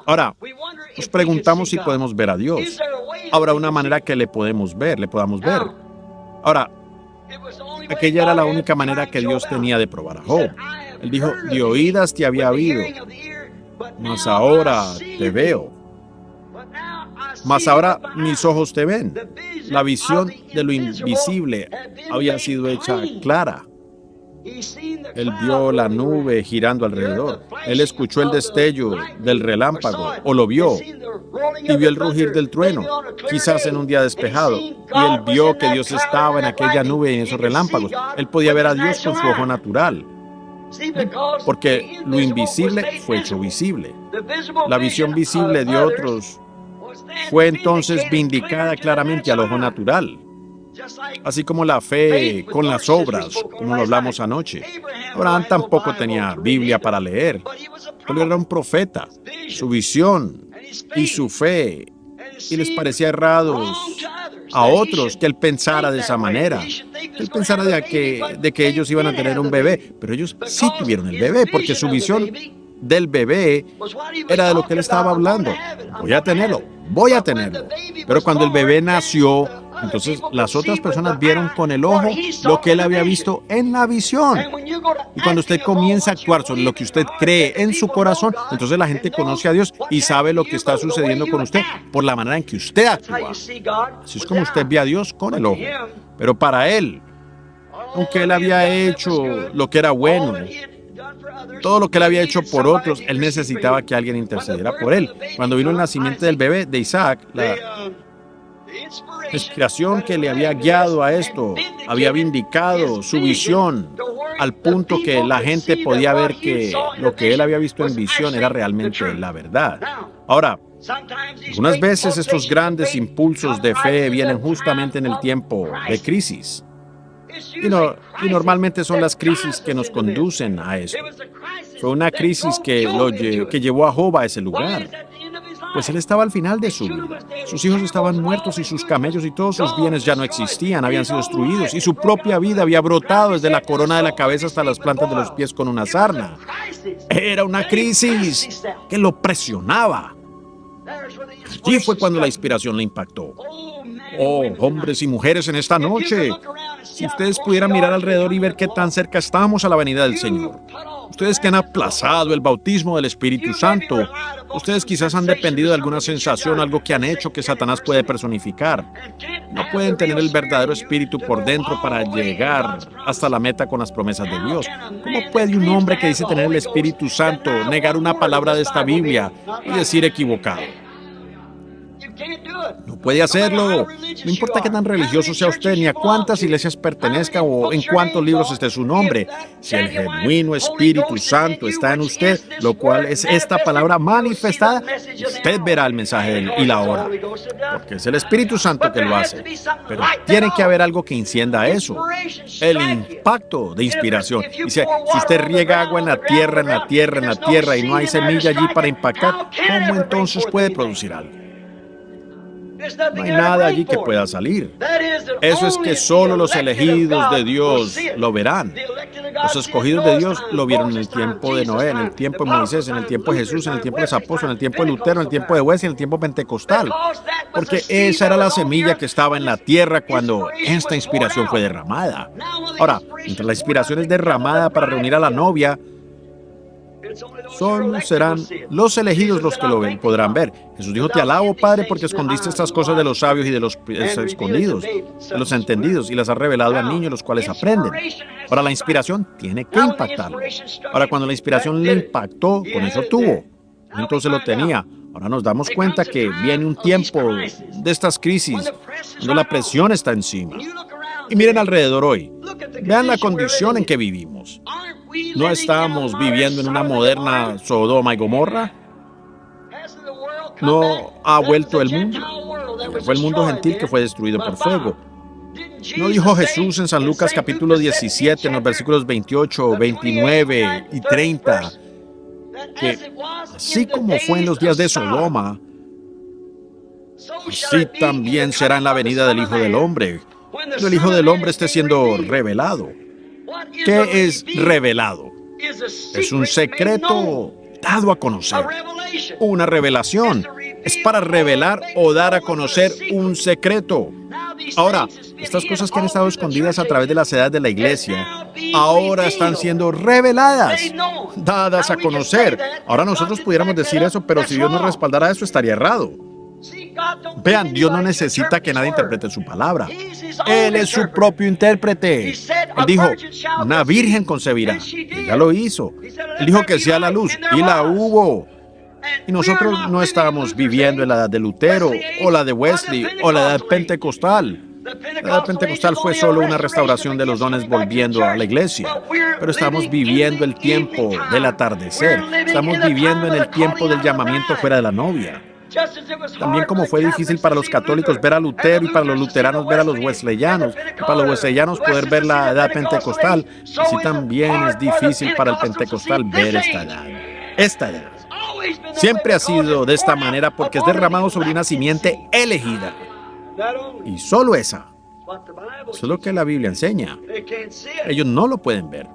Ahora, nos preguntamos si podemos ver a Dios. Habrá una manera que le podamos ver. Ahora, aquella era la única manera que Dios tenía de probar a Job. Él dijo, de oídas te había oído, mas ahora te veo. Mas ahora mis ojos te ven. La visión de lo invisible había sido hecha clara. Él vio la nube girando alrededor. Él escuchó el destello del relámpago, o lo vio, y vio el rugir del trueno, quizás en un día despejado. Y él vio que Dios estaba en aquella nube y en esos relámpagos. Él podía ver a Dios con su ojo natural, porque lo invisible fue hecho visible. La visión visible de otros fue entonces vindicada claramente al ojo natural. Así como la fe con las obras, como lo hablamos anoche. Abraham tampoco tenía Biblia para leer, pero era un profeta. Su visión y su fe, y les parecía errado a otros que él pensara de esa manera. Que él pensara de que ellos iban a tener un bebé, pero ellos sí tuvieron el bebé, porque su visión del bebé era de lo que él estaba hablando. Voy a tenerlo. Pero cuando el bebé nació, entonces las otras personas vieron con el ojo lo que él había visto en la visión. Y cuando usted comienza a actuar sobre lo que usted cree en su corazón, entonces la gente conoce a Dios y sabe lo que está sucediendo con usted por la manera en que usted actúa. Así es como usted ve a Dios con el ojo. Pero para él, aunque él había hecho lo que era bueno, todo lo que él había hecho por otros, él necesitaba que alguien intercediera por él. Cuando vino el nacimiento del bebé de Isaac, la inspiración que le había guiado a esto había vindicado su visión al punto que la gente podía ver que lo que él había visto en visión era realmente la verdad. Ahora, algunas veces estos grandes impulsos de fe vienen justamente en el tiempo de crisis. Y normalmente son las crisis que nos conducen a eso. Fue una crisis que llevó a Job a ese lugar. Pues él estaba al final de su vida. Sus hijos estaban muertos y sus camellos y todos sus bienes ya no existían, habían sido destruidos. Y su propia vida había brotado desde la corona de la cabeza hasta las plantas de los pies con una sarna. Era una crisis que lo presionaba. Allí fue cuando la inspiración le impactó. Oh, hombres y mujeres en esta noche, si ustedes pudieran mirar alrededor y ver qué tan cerca estamos a la venida del Señor. Ustedes que han aplazado el bautismo del Espíritu Santo, ustedes quizás han dependido de alguna sensación, algo que han hecho que Satanás puede personificar. No pueden tener el verdadero Espíritu por dentro para llegar hasta la meta con las promesas de Dios. ¿Cómo puede un hombre que dice tener el Espíritu Santo negar una palabra de esta Biblia y decir equivocado? No puede hacerlo. No importa qué tan religioso sea usted, ni a cuántas iglesias pertenezca o en cuántos libros esté su nombre. Si el genuino Espíritu Santo está en usted, lo cual es esta palabra manifestada, usted verá el mensaje y la hora. Porque es el Espíritu Santo que lo hace. Pero tiene que haber algo que encienda eso. El impacto de inspiración. Dice, si usted riega agua en la tierra y no hay semilla allí para impactar, ¿cómo entonces puede producir algo? No hay nada allí que pueda salir. Eso es que solo los elegidos de Dios lo verán. Los escogidos de Dios lo vieron en el tiempo de Noé, en el tiempo de Moisés, en el tiempo de Jesús, en el tiempo de los apóstoles, en el tiempo de Lutero, en el tiempo de Wesley, en el tiempo pentecostal. Porque esa era la semilla que estaba en la tierra cuando esta inspiración fue derramada. Ahora, mientras la inspiración es derramada para reunir a la novia, solo serán los elegidos los que lo podrán ver. Jesús dijo, te alabo, Padre, porque escondiste estas cosas de los sabios y de los escondidos, de los entendidos, y las has revelado a niños, los cuales aprenden. Ahora, la inspiración tiene que impactarlo. Ahora, cuando la inspiración le impactó, con eso tuvo. Entonces lo tenía. Ahora nos damos cuenta que viene un tiempo de estas crisis, donde la presión está encima. Y miren alrededor hoy. Vean la condición en que vivimos. ¿No estamos viviendo en una moderna Sodoma y Gomorra? ¿No ha vuelto el mundo? Fue el mundo gentil que fue destruido por fuego. ¿No dijo Jesús en San Lucas capítulo 17, en los versículos 28, 29 y 30, que así como fue en los días de Sodoma, así también será en la venida del Hijo del Hombre, cuando el Hijo del Hombre esté siendo revelado? ¿Qué es revelado? Es un secreto dado a conocer. Una revelación es para revelar o dar a conocer un secreto. Ahora, estas cosas que han estado escondidas a través de las edades de la iglesia, ahora están siendo reveladas, dadas a conocer. Ahora nosotros pudiéramos decir eso, pero si Dios no respaldara eso, estaría errado. Vean, Dios no necesita que nadie interprete su palabra. Él es su propio intérprete. Él dijo, una virgen concebirá. Él ya lo hizo. Él dijo que sea la luz, y la hubo. Y nosotros no estábamos viviendo en la edad de Lutero, o la de Wesley, o la edad pentecostal. La edad pentecostal fue solo una restauración de los dones volviendo a la iglesia. Pero estamos viviendo el tiempo del atardecer. Estamos viviendo en el tiempo del llamamiento fuera de la novia. También como fue difícil para los católicos ver a Lutero y para los luteranos ver a los wesleyanos, y para los wesleyanos poder ver la edad pentecostal, así también es difícil para el pentecostal ver esta edad. Esta edad siempre ha sido de esta manera porque es derramado sobre una simiente elegida. Y solo esa. Eso es lo que la Biblia enseña. Ellos no lo pueden ver.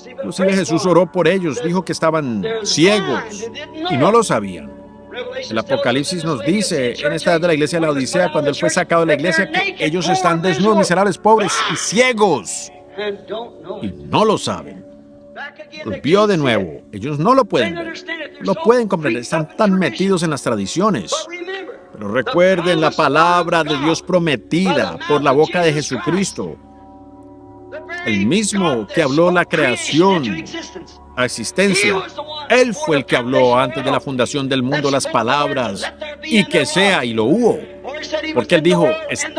Inclusive Jesús oró por ellos, dijo que estaban ciegos y no lo sabían. El Apocalipsis nos dice, en esta edad de la iglesia de la Odisea, cuando Él fue sacado de la iglesia, que ellos están desnudos, miserables, pobres y ciegos. Y no lo saben. Volvió de nuevo. Ellos no lo pueden ver. Lo pueden comprender. Están tan metidos en las tradiciones. Pero recuerden la palabra de Dios prometida por la boca de Jesucristo. El mismo que habló la creación a existencia. Él fue el que habló antes de la fundación del mundo las palabras, y que sea, y lo hubo. Porque Él dijo,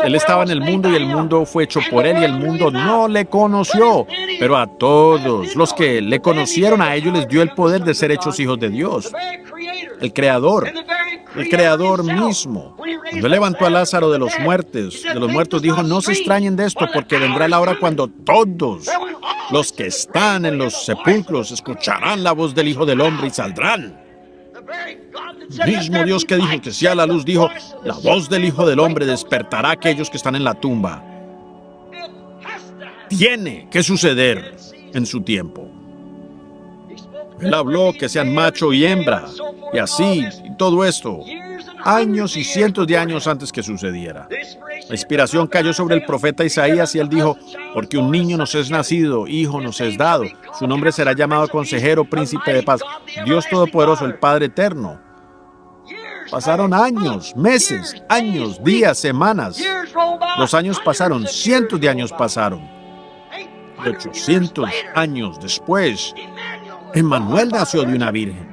Él estaba en el mundo y el mundo fue hecho por Él y el mundo no le conoció. Pero a todos los que le conocieron, a ellos les dio el poder de ser hechos hijos de Dios. El Creador mismo. Cuando Él levantó a Lázaro de los muertos, dijo, no se extrañen de esto, porque vendrá la hora cuando todos los que están en los sepulcros escucharán la voz del Hijo del Hombre y saldrán. El mismo Dios que dijo que sea la luz, dijo, la voz del Hijo del Hombre despertará a aquellos que están en la tumba. Tiene que suceder en su tiempo. Él habló que sean macho y hembra, y así, y todo esto, años y cientos de años antes que sucediera. La inspiración cayó sobre el profeta Isaías y él dijo, porque un niño nos es nacido, hijo nos es dado, su nombre será llamado Consejero, Príncipe de Paz, Dios Todopoderoso, el Padre Eterno. Pasaron años, meses, años, días, semanas. Los años pasaron, cientos de años pasaron. Y 800 años después, Emmanuel nació de una virgen.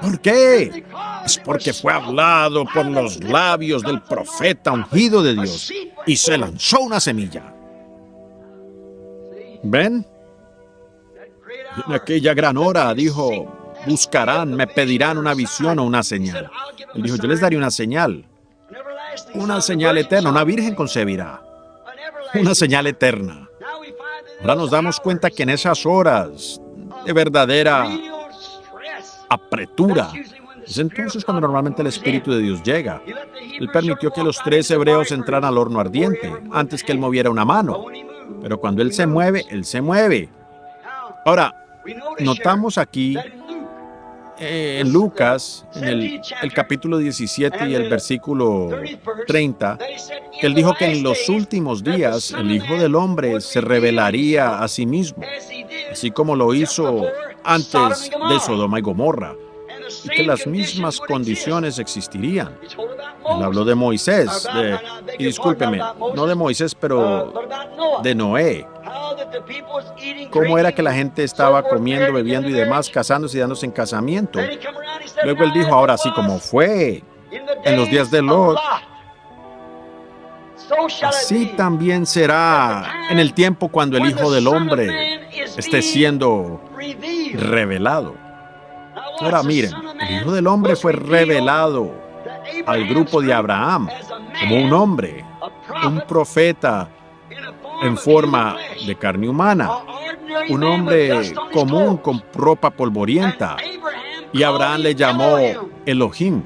¿Por qué? Es porque fue hablado por los labios del profeta ungido de Dios y se lanzó una semilla. ¿Ven? En aquella gran hora dijo, buscarán, me pedirán una visión o una señal. Él dijo, yo les daré una señal eterna, una virgen concebirá, una señal eterna. Ahora nos damos cuenta que en esas horas de verdadera apretura, es entonces cuando normalmente el Espíritu de Dios llega. Él permitió que los 3 hebreos entraran al horno ardiente, antes que Él moviera una mano. Pero cuando Él se mueve, Él se mueve. Ahora, notamos aquí, en Lucas, en el capítulo 17 y el versículo 30, que Él dijo que en los últimos días el Hijo del Hombre se revelaría a sí mismo, así como lo hizo antes de Sodoma y Gomorra, y que las mismas condiciones existirían. Él habló de Moisés, y discúlpeme, no de Moisés, pero de Noé. Cómo era que la gente estaba comiendo, bebiendo y demás, casándose y dándose en casamiento. Luego Él dijo, ahora sí, como fue en los días de Lot, así también será en el tiempo cuando el Hijo del Hombre esté siendo revelado. Ahora miren, el Hijo del Hombre fue revelado al grupo de Abraham como un hombre, un profeta en forma de carne humana, un hombre común con ropa polvorienta, y Abraham le llamó Elohim.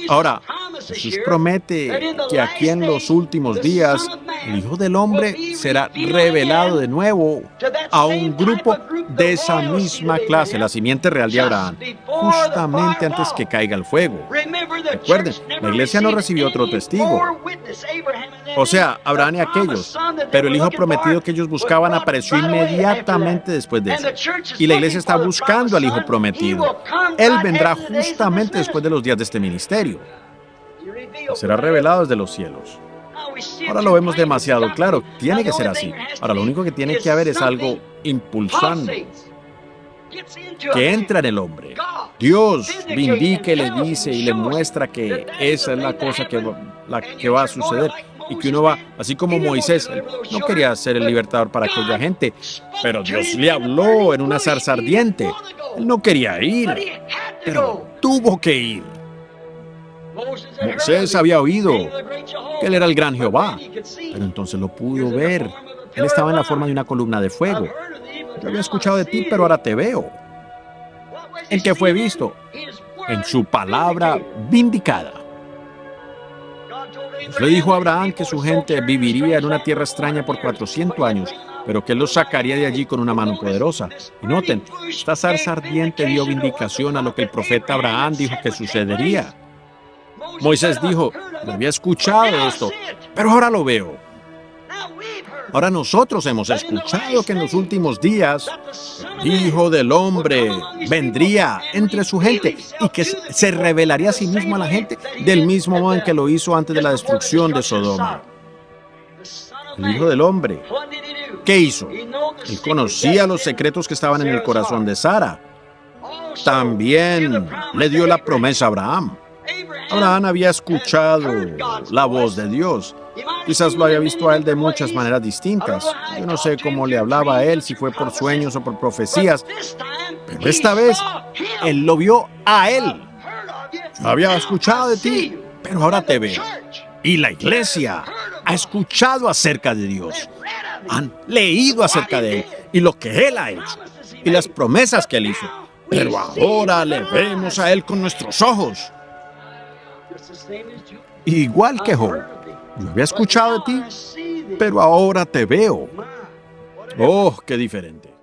Ahora, Jesús promete que aquí en los últimos días el Hijo del Hombre será revelado de nuevo a un grupo de esa misma clase, la simiente real de Abraham, justamente antes que caiga el fuego. Recuerden, la iglesia no recibió otro testigo. O sea, Abraham y aquellos, pero el Hijo prometido que ellos buscaban apareció inmediatamente después de eso. Y la iglesia está buscando al Hijo prometido. Él vendrá justamente después de los días de este ministerio. Será revelado desde los cielos. Ahora lo vemos demasiado claro. Tiene que ser así. Ahora lo único que tiene que haber es algo impulsando que entra en el hombre. Dios vindica y le dice y le muestra que esa es la cosa que va a suceder. Y que uno va, así como Moisés, él no quería ser el libertador para aquella gente, pero Dios le habló en una zarza ardiente. Él no quería ir, pero tuvo que ir. Moisés había oído que él era el gran Jehová, pero entonces lo pudo ver. Él estaba en la forma de una columna de fuego. Yo había escuchado de ti, pero ahora te veo. ¿En qué fue visto? En su palabra vindicada. Dios le dijo a Abraham que su gente viviría en una tierra extraña por 400 años, pero que él los sacaría de allí con una mano poderosa. Y noten, esta zarza ardiente dio vindicación a lo que el profeta Abraham dijo que sucedería. Moisés dijo, no había escuchado esto, pero ahora lo veo. Ahora nosotros hemos escuchado que en los últimos días el Hijo del Hombre vendría entre su gente y que se revelaría a sí mismo a la gente del mismo modo en que lo hizo antes de la destrucción de Sodoma. El Hijo del Hombre, ¿qué hizo? Él conocía los secretos que estaban en el corazón de Sara. También le dio la promesa a Abraham. Abraham había escuchado la voz de Dios. Quizás lo había visto a él de muchas maneras distintas. Yo no sé cómo le hablaba a él, si fue por sueños o por profecías. Pero esta vez, él lo vio a él. Yo había escuchado de ti, pero ahora te veo. Y la iglesia ha escuchado acerca de Dios. Han leído acerca de él y lo que él ha hecho y las promesas que él hizo. Pero ahora le vemos a él con nuestros ojos. Igual que Job, yo había escuchado de ti, pero ahora te veo. Oh, qué diferente.